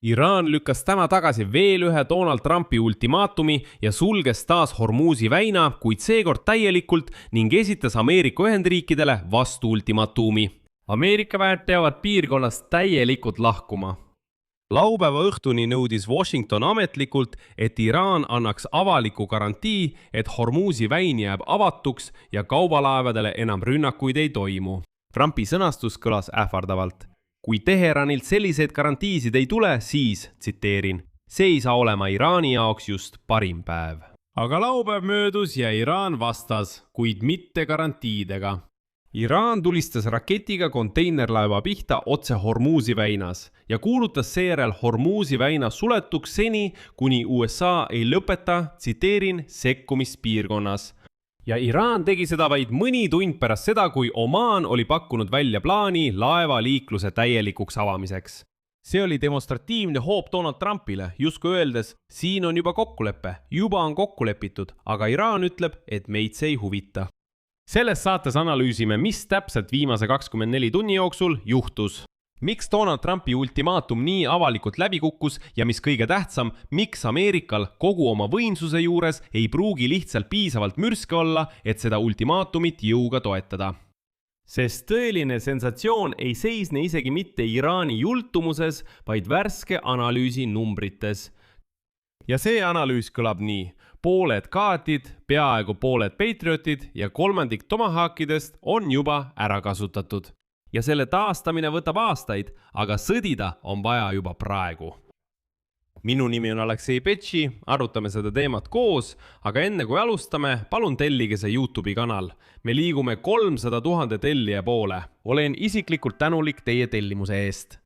Iraan lükkas täna tagasi veel ühe Donald Trumpi ultimaatumi ja sulges taas Hormuzi väina, kuid seekord täielikult ning esitas Ameerika Ühendriikidele vastu-ultimaatumi. Ameerika väed peavad piirkonnast täielikult lahkuma. Laupäeva õhtuni nõudis Washington ametlikult, et Iraan annaks avaliku garantii, et Hormuzi väin jääb avatuks ja kaubalaevadele enam rünnakuid ei toimu. Trumpi sõnastus kõlas ähvardavalt. Kui Teheranilt selliseid garantiisid ei tule, siis, tsiteerin, see ei saa olema Iraani jaoks just parim päev. Aga laupäev möödus ja Iraan vastas, kuid mitte garantiidega. Iraan tulistas raketiga konteinerlaeva pihta otse Hormuzi väinas ja kuulutas seejärel Hormuzi väina suletuks seni, kuni USA ei lõpeta, tsiteerin, sekkumispiirkonnas. Ja Iraan tegi seda vaid mõni tund pärast seda, kui Oman oli pakkunud välja plaani laevaliikluse täielikuks avamiseks. See oli demonstratiivne hoop Donald Trumpile, justkui öeldes, siin on juba kokkulepe, juba on kokku lepitud, aga Iraan ütleb, et meid see ei huvita. Selles saates analüüsime, mis täpselt viimase 24 tunni jooksul juhtus. Miks Donald Trumpi ultimaatum nii avalikult läbi kukkus ja mis kõige tähtsam, miks Ameerikal kogu oma võimsuse juures ei pruugi lihtsalt piisavalt mürske olla, et seda ultimaatumit jõuga toetada. Sest tõeline sensatsioon ei seisne isegi mitte Iraani jultumuses, vaid värske analüüsi numbrites. Ja see analüüs kõlab nii. Pooled kaatid, peaaegu pooled Patriotid ja kolmandik Tomahawkidest on juba ära kasutatud. Ja selle taastamine võtab aastaid, aga sõdida on vaja juba praegu. Minu nimi on Aleksei Petši, arutame seda teemat koos, aga enne kui alustame, palun tellige see YouTube'i kanal. Me liigume 300 000 tellija poole. Olen isiklikult tänulik teie tellimuse eest.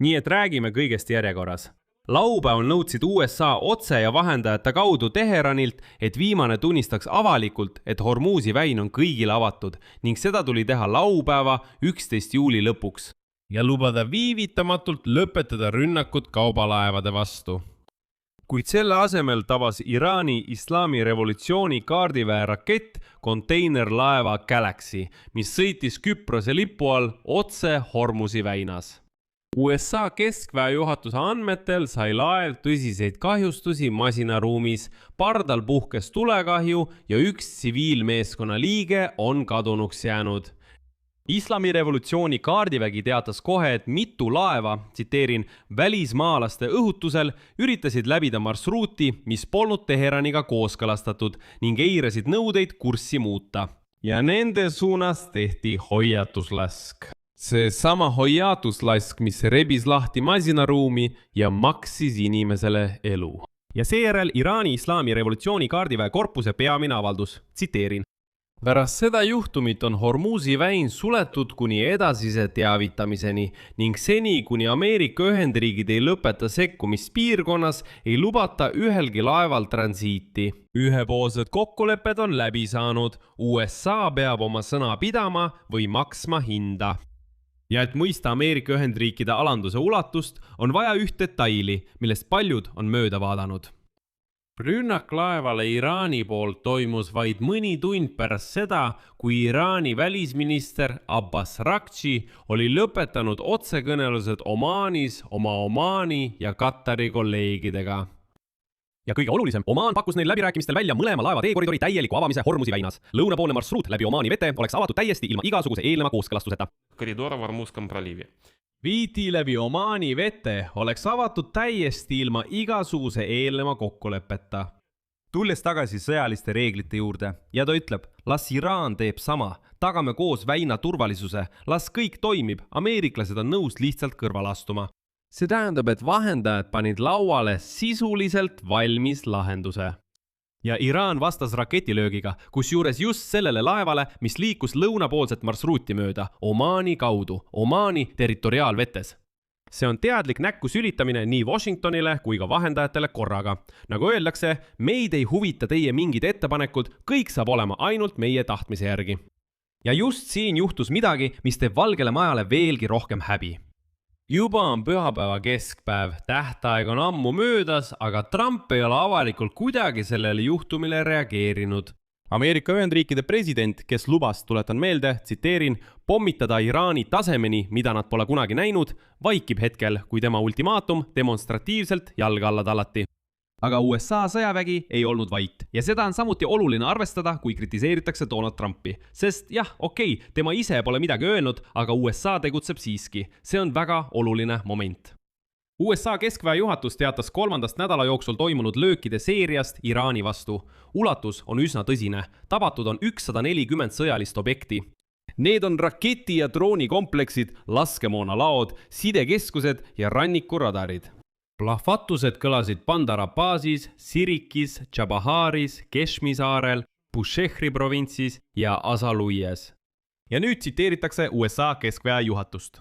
Nii et räägime kõigest järjekorras. Laupäeval nõudsid USA otse ja vahendajate kaudu Teheranilt, et viimane tunnistaks avalikult, et Hormuzi väin on kõigile avatud ning seda tuli teha laupäeva 11. juuli lõpuks ja lubada viivitamatult lõpetada rünnakud kaubalaevade vastu. Kuid selle asemel tabas Iraani Islami revolutsiooni kaardiväe rakett konteinerlaeva Galaxy, mis sõitis Küprose lipu all otse Hormuzi väinas. USA keskväe juhatuse andmetel sai laev tõsiseid kahjustusi masinaruumis, pardal puhkes tulekahju ja üks tsiviilmeeskonna liige on kadunuks jäänud. Islami revolutsiooni kaardivägi teatas kohe, et mitu laeva, tsiteerin, välismaalaste õhutusel üritasid läbida marsruuti, mis polnud Teheraniga kooskõlastatud ning eirasid nõudeid kurssi muuta. Ja nende suunas tehti hoiatuslask. See sama hoiatuslask, mis rebis lahti masinaruumi ja maksis inimesele elu. Ja seejärel Iraani Islami revolutsiooni kaardiväe korpuse peamine avaldus, tsiteerin. Pärast seda juhtumit on Hormuzi väin suletud kuni edasise teavitamiseni ning seni, kuni Ameerika Ühendriigid ei lõpeta sekkumispiirkonnas, ei lubata ühelgi laeval transiiti. Ühepoolsed kokkulepped on läbi saanud, USA peab oma sõna pidama või maksma hinda. Ja et mõista Ameerika Ühendriikide alanduse ulatust, on vaja üht detaili, millest paljud on mööda vaadanud. Rünnak laevale Iraani poolt toimus vaid mõni tund pärast seda, kui Iraani välisminister Abbas Araghchi oli lõpetanud otsekõnelused Omanis oma Omani ja Katari kolleegidega. Ja kõige olulisem, Oman pakkus neil läbirääkimistel välja mõlema laeva teekoridori täieliku avamise Hormuzi väinas. Lõunapoolne marsruut läbi Omani vete oleks avatud täiesti ilma igasuguse eelneva kooskõlastuseta. Koridor в Ормузском проливе. Viiti läbi Omani vete oleks avatud täiesti ilma igasuguse eelneva kokkuleppeta. Tulles tagasi sõjaliste reeglite juurde ja ta ütleb, las Iraan teeb sama, tagame koos väina turvalisuse, las kõik toimib, ameeriklased on nõus lihtsalt kõrval astuma. See tähendab, et vahendajad panid lauale sisuliselt valmis lahenduse. Ja Iraan vastas raketilöögiga, kusjuures just sellele laevale, mis liikus lõunapoolset marsruuti mööda, Omani kaudu, Omani territoriaalvetes. See on teadlik näkku sülitamine nii Washingtonile kui ka vahendajatele korraga. Nagu öeldakse, meid ei huvita teie mingid ettepanekud, kõik saab olema ainult meie tahtmise järgi. Ja just siin juhtus midagi, mis teeb Valgele Majale veelgi rohkem häbi. Juba on pühapäeva keskpäev, tähtaeg on ammu möödas, aga Trump ei ole avalikult kuidagi sellele juhtumile reageerinud. Ameerika Ühendriikide president, kes lubas, tuletan meelde, tsiteerin, pommitada Iraani tasemeni, mida nad pole kunagi näinud, vaikib hetkel, kui tema ultimaatum demonstratiivselt jalga alla tallati. Aga USA sõjavägi ei olnud vait ja seda on samuti oluline arvestada, kui kritiseeritakse Donald Trumpi. Sest jah, okei, tema ise pole midagi öelnud, aga USA tegutseb siiski. See on väga oluline moment. USA keskväe juhatus teatas 3. nädala jooksul toimunud löökide seeriast Iraani vastu. Ulatus on üsna tõsine. Tabatud on 140 sõjalist objekti. Need on raketi- ja droonikompleksid, laskemoonalaod, sidekeskused ja rannikuradarid. Plahvatused kõlasid Bandar Abbasis, Sirikis, Chabaharis, Keshmi saarel, Bushehri provintsis ja Asaluies. Ja nüüd tsiteeritakse USA keskväe juhatust.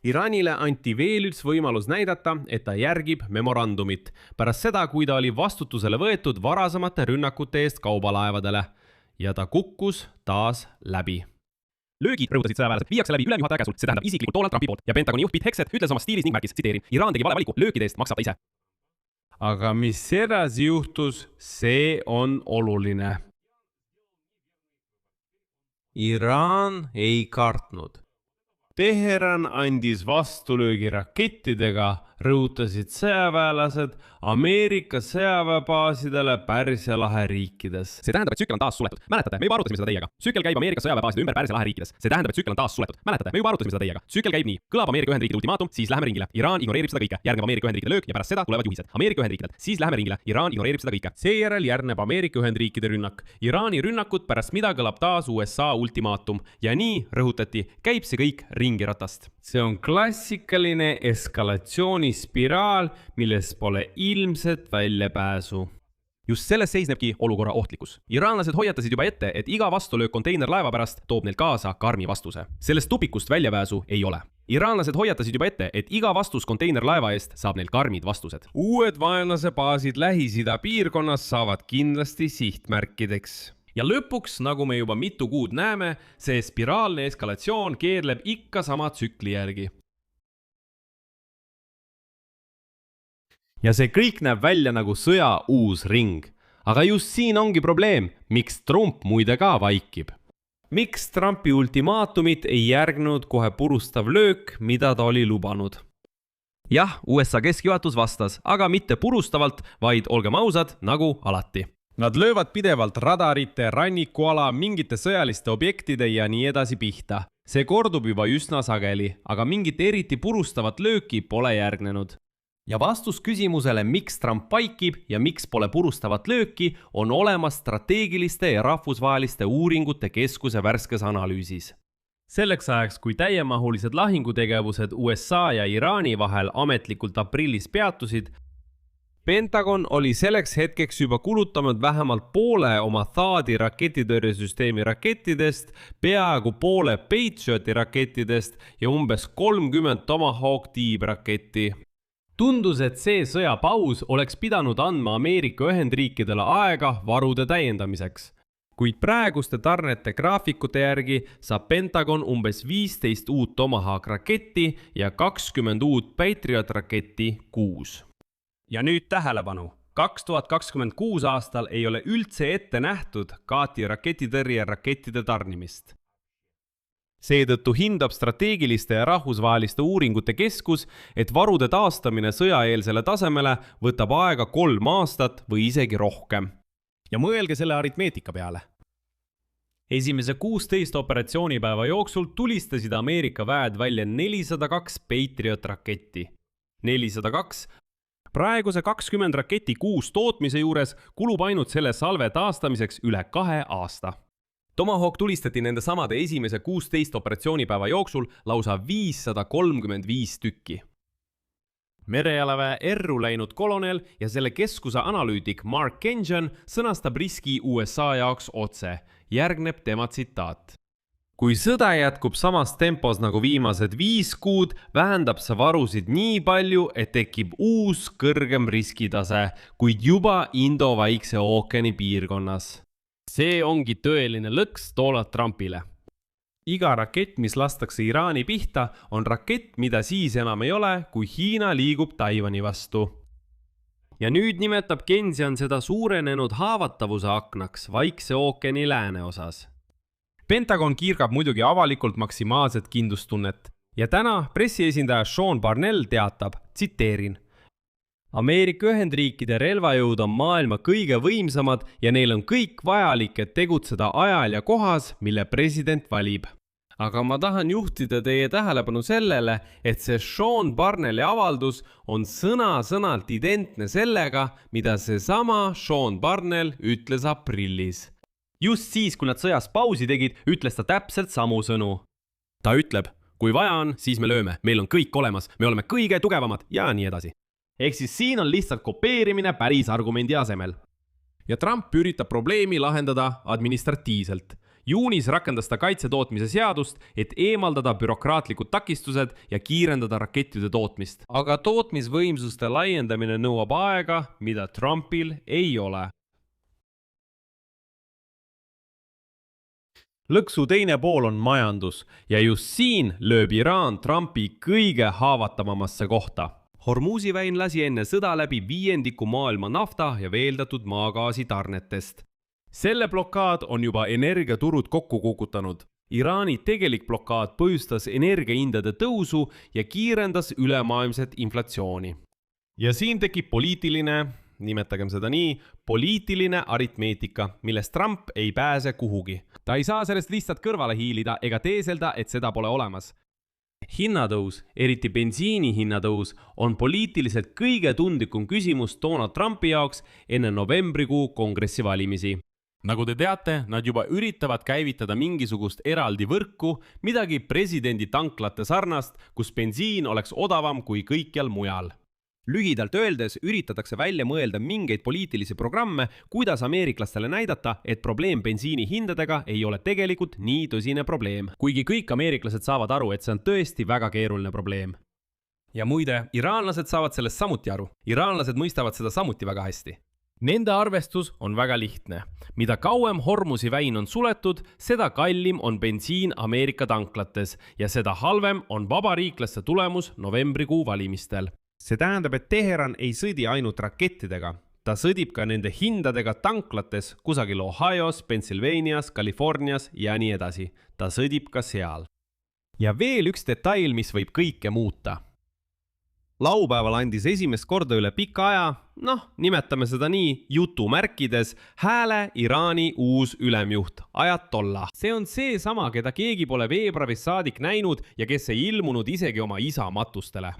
Iraanile anti veel üks võimalus näidata, et ta järgib memorandumit pärast seda, kui ta oli vastutusele võetud varasemate rünnakute eest kaubalaevadele ja ta kukkus taas läbi. Löögid, rõhutasid sõjaväelased, viiakse läbi ülemjuhataja käsul, see tähendab isiklikult Donald Trumpi poolt ja Pentagoni juht Pete Hegseth ütles oma stiilis ning märkis, tsiteerin, Iraan tegi vale valiku, löökide eest maksab ta ise. Aga mis edasi juhtus, see on oluline. Iraan ei kartnud. Teheran andis vastulöögi rakettidega, rõhutasid sõjaväelased Ameerika sõjaväebaasidele Pärsia lahe riikides. See tähendab, et tsükkel on taas suletud. Mäletate, me juba arutasime seda teiega. Tsükkel käib Ameerika sõjaväebaaside ümber Pärsia lahe riikides. See tähendab, et tsükkel on taas suletud. Mäletate, me juba arutasime seda teiega. Tsükkel käib nii. Kõlab Ameerika Ühendriikide ultimaatum, siis läheme ringile. Iraan ignoreerib seda kõike. Järgneb Ameerika Ühendriikide löök ja pärast seda tulevad juhised. Ameerika Ühendriikidelt, siis läheme ringile. Iraan ignoreerib seda kõike. Seejärel järgneb Ameerika Ühendriikide rünnak. Iraani rünnakut pärast mida kõlab taas USA ultimaatum ja nii rõhutati, käib see kõik ringiratast. See on klassikaline eskalatsioonispiraal, milles pole ilmset väljapääsu. Just selles seisnebki olukorra ohtlikkus. Iraanlased hoiatasid juba ette, et iga vastulöök konteinerlaeva pärast toob neil kaasa karmi vastuse. Sellest tupikust väljapääsu ei ole. Iraanlased hoiatasid juba ette, et iga vastus konteinerlaeva eest saab neil karmid vastused. Uued vaenlase baasid Lähis-Ida piirkonnas saavad kindlasti sihtmärkideks. Ja lõpuks, nagu me juba mitu kuud näeme, see spiraalne eskalatsioon keerleb ikka sama tsükli järgi. Ja see kõik näeb välja nagu sõja uus ring. Aga just siin ongi probleem, miks Trump muide ka vaikib. Miks Trumpi ultimaatumit ei järgnud kohe purustav löök, mida ta oli lubanud? Jah, USA keskjuhatus vastas, aga mitte purustavalt, vaid olgem ausad, nagu alati. Nad löövad pidevalt radarite, rannikuala, mingite sõjaliste objektide ja nii edasi pihta. See kordub juba üsna sageli, aga mingit eriti purustavat lööki pole järgnenud. Ja vastus küsimusele, miks Trump vaikib ja miks pole purustavat lööki, on olemas strateegiliste ja rahvusvaheliste uuringute keskuse värskes analüüsis. Selleks ajaks, kui täiemahulised lahingutegevused USA ja Iraani vahel ametlikult aprillis peatusid, Pentagon oli selleks hetkeks juba kulutanud vähemalt poole oma THAAD-i raketitõrjesüsteemi rakettidest, peaaegu poole Patrioti rakettidest ja umbes 30 Tomahawk tiibraketti. Tundus, et see sõjapaus oleks pidanud andma Ameerika Ühendriikidele aega varude täiendamiseks. Kuid praeguste tarnete graafikute järgi saab Pentagon umbes 15 uut Tomahawk raketti ja 20 uut Patriot raketti kuus. Ja nüüd tähelepanu. 2026 aastal ei ole üldse ette nähtud Kaati raketitõrje rakettide tarnimist. Seetõttu hindab strateegiliste ja rahvusvaheliste uuringute keskus, et varude taastamine sõjaeelsele tasemele võtab aega 3 aastat või isegi rohkem. Ja mõelge selle aritmeetika peale. Esimese 16 operatsioonipäeva jooksul tulistasid Ameerika väed välja 402 Patriot raketti. 402. Praeguse 20 raketi kuus tootmise juures kulub ainult selle salve taastamiseks üle 2 aasta. Tomahawk tulistati nende samade esimese 16 operatsioonipäeva jooksul lausa 535 tükki. Merejalaväe erru läinud kolonel ja selle keskuse analüütik Mark Kenjan sõnastab riski USA jaoks otse. Järgneb tema tsitaat. Kui sõda jätkub samas tempos nagu viimased 5 kuud, vähendab see varusid nii palju, et tekib uus kõrgem riskitase, kuid juba Indo-Vaikse ookeani piirkonnas. See ongi tõeline lõks Donald Trumpile. Iga rakett, mis lastakse Iraani pihta, on rakett, mida siis enam ei ole, kui Hiina liigub Taiwani vastu. ja nüüd nimetab Keynesian seda suurenenud haavatavuse aknaks Vaikse ookeani lääneosas. Pentagon kiirgab muidugi avalikult maksimaalset kindlustunnet ja täna pressiesindaja Sean Parnell teatab, tsiteerin: Ameerika Ühendriikide relvajõud on maailma kõige võimsamad ja neil on kõik vajalik, et tegutseda ajal ja kohas, mille president valib. Aga ma tahan juhtida teie tähelepanu sellele, et see Sean Parnelli avaldus on sõna-sõnalt identne sellega, mida seesama Sean Parnell ütles aprillis. Just siis, kui nad sõjas pausi tegid, ütles ta täpselt samu sõnu. Ta ütleb, kui vaja on, siis me lööme, meil on kõik olemas, me oleme kõige tugevamad ja nii edasi. Ehk siis siin on lihtsalt kopeerimine päris argumendi asemel. Ja Trump üritab probleemi lahendada administratiivselt. Juunis rakendas ta kaitsetootmise seadust, et eemaldada bürokraatlikud takistused ja kiirendada rakettide tootmist. Aga tootmisvõimsuste laiendamine nõuab aega, mida Trumpil ei ole. Lõksu teine pool on majandus ja just siin lööb Iraan Trumpi kõige haavatavamasse kohta. Hormuzi väin lasi enne sõda läbi 1/5 maailma nafta ja veeldatud maagaasi tarnetest. Selle blokaad on juba energiaturud kokku kukutanud. Iraani tegelik blokaad põhjustas energiahindade tõusu ja kiirendas ülemaailmset inflatsiooni. Ja siin tekib poliitiline, nimetagem seda nii, poliitiline aritmeetika, millest Trump ei pääse kuhugi. Ta ei saa sellest lihtsalt kõrvale hiilida ega teeselda, et seda pole olemas. Hinnatõus, eriti bensiini hinnatõus, on poliitiliselt kõige tundlikum küsimus Donald Trumpi jaoks enne novembrikuu kongressivalimisi. Nagu te teate, nad juba üritavad käivitada mingisugust eraldi võrku, midagi presidendi tanklate sarnast, kus bensiin oleks odavam kui kõikjal mujal. Lühidalt öeldes üritatakse välja mõelda mingeid poliitilisi programme, kuidas ameeriklastele näidata, et probleem bensiini hindadega ei ole tegelikult nii tõsine probleem. Kuigi kõik ameeriklased saavad aru, et see on tõesti väga keeruline probleem. Ja muide, iraanlased saavad sellest samuti aru. Iraanlased mõistavad seda samuti väga hästi. Nende arvestus on väga lihtne. Mida kauem Hormuzi väin on suletud, seda kallim on bensiin Ameerika tanklates ja seda halvem on vabariiklaste tulemus novembrikuu valimistel. See tähendab, et Teheran ei sõdi ainult rakettidega. Ta sõdib ka nende hindadega tanklates kusagil Ohios, Pennsylvanias, Californias ja nii edasi. Ta sõdib ka seal. Ja veel üks detail, mis võib kõike muuta. Laupäeval andis esimest korda üle pika aja, nimetame seda nii, jutumärkides, hääle Iraani uus ülemjuht, Ajatollah. See on see sama, keda keegi pole veebruaris saadik näinud ja kes ei ilmunud isegi oma isa matustele.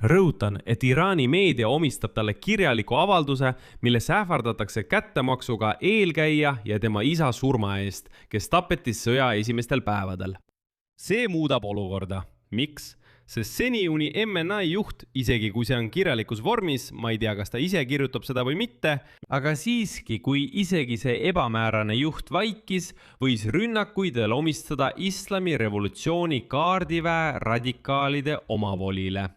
Rõhutan, et Iraani meedia omistab talle kirjaliku avalduse, milles ähvardatakse kättemaksuga eelkäija ja tema isa surma eest, kes tapeti sõja esimestel päevadel. See muudab olukorda. Miks? Sest seniuni MNI juht, isegi kui see on kirjalikus vormis, ma ei tea, kas ta ise kirjutab seda või mitte, aga siiski, kui isegi see ebamäärane juht vaikis, võis rünnakuid veel omistada islami revolutsiooni kaardiväe radikaalide omavolile.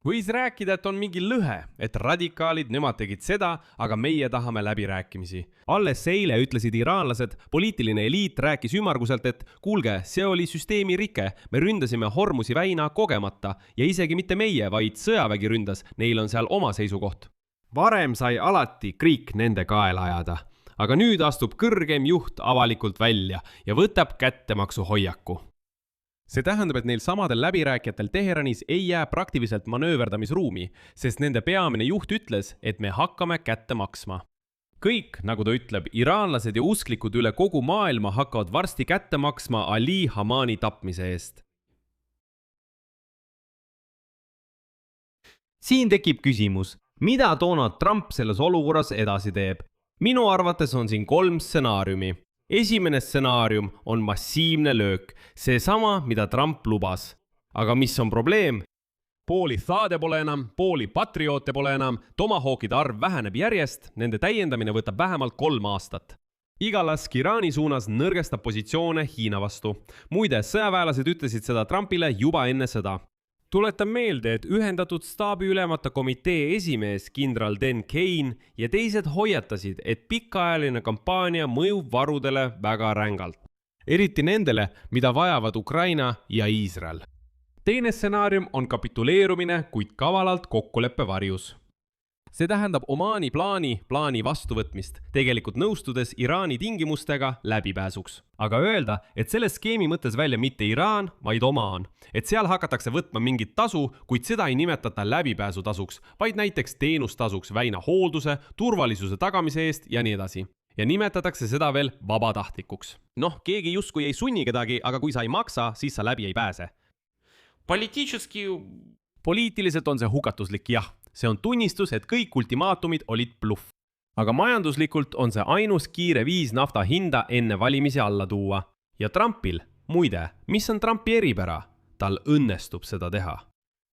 Võis rääkida, et on mingi lõhe, et radikaalid, nemad tegid seda, aga meie tahame läbirääkimisi. Alles eile ütlesid iraanlased, poliitiline eliit rääkis ümmarguselt, et kuulge, see oli süsteemi rike, me ründasime Hormuzi väina kogemata ja isegi mitte meie, vaid sõjavägi ründas, neil on seal oma seisukoht. Varem sai alati kriik nende kaela ajada, aga nüüd astub kõrgem juht avalikult välja ja võtab kättemaksu hoiaku. See tähendab, et neil samadel läbirääkijatel Teheranis ei jää praktiliselt manööverdamisruumi, sest nende peamine juht ütles, et me hakkame kätte maksma. Kõik, nagu ta ütleb, iraanlased ja usklikud üle kogu maailma hakkavad varsti kätte maksma Ali Hamani tapmise eest. Siin tekib küsimus, mida Donald Trump selles olukorras edasi teeb? Minu arvates on siin 3 stsenaariumi. Esimene stsenaarium on massiivne löök, see sama, mida Trump lubas. Aga mis on probleem? Pooli Thade pole enam, pooli Patriote pole enam, Tomahawkide arv väheneb järjest, nende täiendamine võtab vähemalt 3 aastat. Iga lask Iraani suunas nõrgestab positsioone Hiina vastu. Muide, sõjaväelased ütlesid seda Trumpile juba enne sõda. Tuletan meelde, et ühendatud staabiülemate komitee esimees kindral Dan Kane ja teised hoiatasid, et pikaajaline kampaania mõjub varudele väga rängalt. Eriti nendele, mida vajavad Ukraina ja Iisrael. Teine stsenaarium on kapituleerumine, kuid kavalalt kokkuleppe varjus. see tähendab Omaani plaani vastuvõtmist, tegelikult nõustudes Iraani tingimustega läbipääsuks. Aga öelda, et selle skeemi mõttes välja mitte Iraan, vaid Omaan, et seal hakatakse võtma mingit tasu, kuid seda ei nimetata läbipääsutasuks, vaid näiteks teenustasuks väina hoolduse, turvalisuse tagamise eest ja nii edasi. Ja nimetatakse seda veel vabatahtlikuks. Noh, keegi justkui ei sunni kedagi, aga kui sa ei maksa, siis sa läbi ei pääse. Poliitiliselt on see hukatuslik, jah. See on tunnistus, et kõik ultimaatumid olid bluff. Aga majanduslikult on see ainus kiire viis nafta hinda enne valimisi alla tuua. Ja Trumpil, muide, mis on Trumpi eripära? Tal õnnestub seda teha.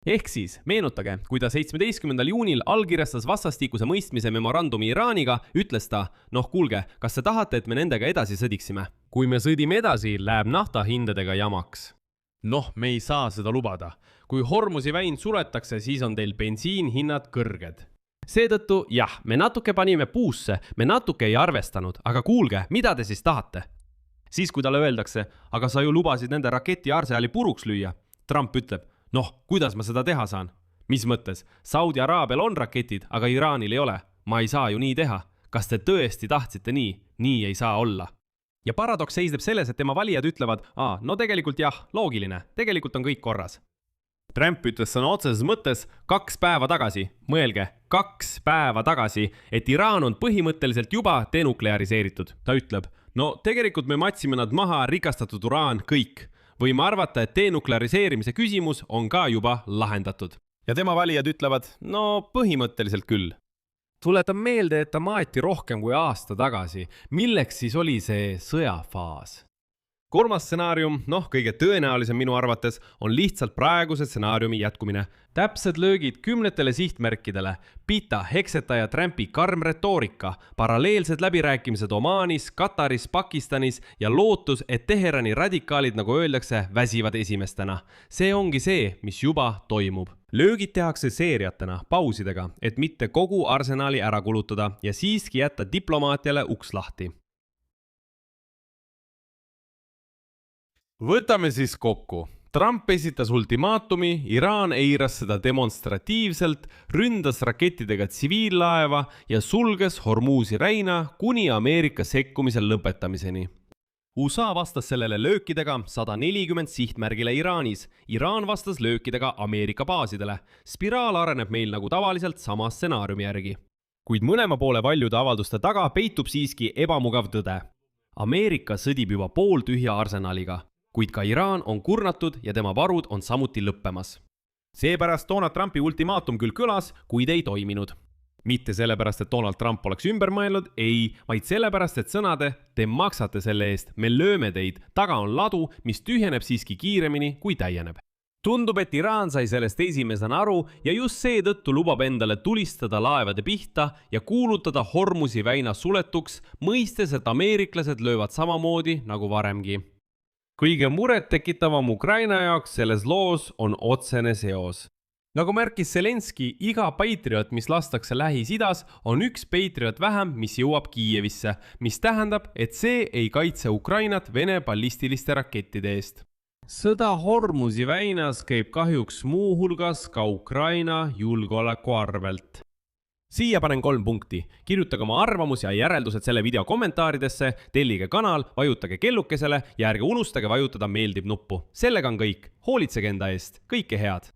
Ehk siis, meenutage, kui ta 17. juunil allkirjastas vastastikuse mõistmise memorandumi Iraaniga, ütles ta, noh kuulge, kas te tahate, et me nendega edasi sõdiksime? Kui me sõdime edasi, läheb nafta hindadega jamaks. Noh, me ei saa seda lubada. Kui Hormuzi väin suletakse, siis on teil bensiinhinnad kõrged. Seetõttu, jah, me natuke panime puusse, me natuke ei arvestanud, aga kuulge, mida te siis tahate? Siis kui talle öeldakse, aga sa ju lubasid nende raketi arseali puruks lüüa. Trump ütleb, noh, kuidas ma seda teha saan? Mis mõttes? Saudi Araabial on raketid, aga Iraanil ei ole. Ma ei saa ju nii teha. Kas te tõesti tahtsite nii? Nii ei saa olla. Ja paradoks seisneb selles, et tema valijad ütlevad, no tegelikult jah, loogiline, tegelikult on kõik korras. Trump ütles sõna otseses mõttes 2 päeva tagasi, mõelge, 2 päeva tagasi, et Iraan on põhimõtteliselt juba denukleariseeritud. Ta ütleb, no tegelikult me matsime nad maha rikastatud uraan kõik. Võime arvata, et denukleariseerimise küsimus on ka juba lahendatud. Ja tema valijad ütlevad, no põhimõtteliselt küll. Tuletan meelde, et ta maeti rohkem kui aasta tagasi. Milleks siis oli see sõjafaas? 3. stsenaarium, kõige tõenäolisem minu arvates, on lihtsalt praeguse stsenaariumi jätkumine. Täpsed löögid 10 sihtmärkidele, Pita, Hekseta ja Trumpi karm retoorika, paralleelsed läbirääkimised Omaanis, Kataris, Pakistanis ja lootus, et Teherani radikaalid, nagu öeldakse, väsivad esimestena. See ongi see, mis juba toimub. Löögid tehakse seeriatena, pausidega, et mitte kogu arsenali ära kulutada ja siiski jätta diplomaatiale uks lahti. Võtame siis kokku. Trump esitas ultimaatumi, Iraan eiras seda demonstratiivselt, ründas rakettidega tsiviillaeva ja sulges Hormuzi väina kuni Ameerika sekkumise lõpetamiseni. USA vastas sellele löökidega 140 sihtmärgile Iraanis, Iraan vastas löökidega Ameerika baasidele. Spiraal areneb meil nagu tavaliselt sama stsenaariumi järgi. Kuid mõlema poole valjude avalduste taga peitub siiski ebamugav tõde. Ameerika sõdib juba pooltühja arsenaliga, kuid ka Iraan on kurnatud ja tema varud on samuti lõppemas. Seepärast Donald Trumpi ultimaatum küll kõlas, kuid ei toiminud. Mitte sellepärast, et Donald Trump oleks ümber mõelnud, ei, vaid sellepärast, et sõnade te maksate selle eest, me lööme teid, taga on ladu, mis tühjeneb siiski kiiremini kui täieneb. Tundub, et Iraan sai sellest esimesena aru ja just seetõttu lubab endale tulistada laevade pihta ja kuulutada Hormuzi väina suletuks, mõistes, et ameeriklased löövad samamoodi nagu varemgi. Kõige muret tekitavam Ukraina jaoks selles loos on otsene seos. Nagu märkis Zelenski, iga Patriot, mis lastakse Lähis-Idas, on üks Patriot vähem, mis jõuab Kiievisse, mis tähendab, et see ei kaitse Ukrainat Vene ballistiliste rakettide eest. Sõda Hormuzi väinas käib kahjuks muu hulgas ka Ukraina julgeoleku arvelt. Siia panen 3 punkti. Kirjutage oma arvamus ja järeldused selle video kommentaaridesse, tellige kanal, vajutage kellukesele ja ärge unustage vajutada meeldib nuppu. Sellega on kõik. Hoolitsege enda eest. Kõike head!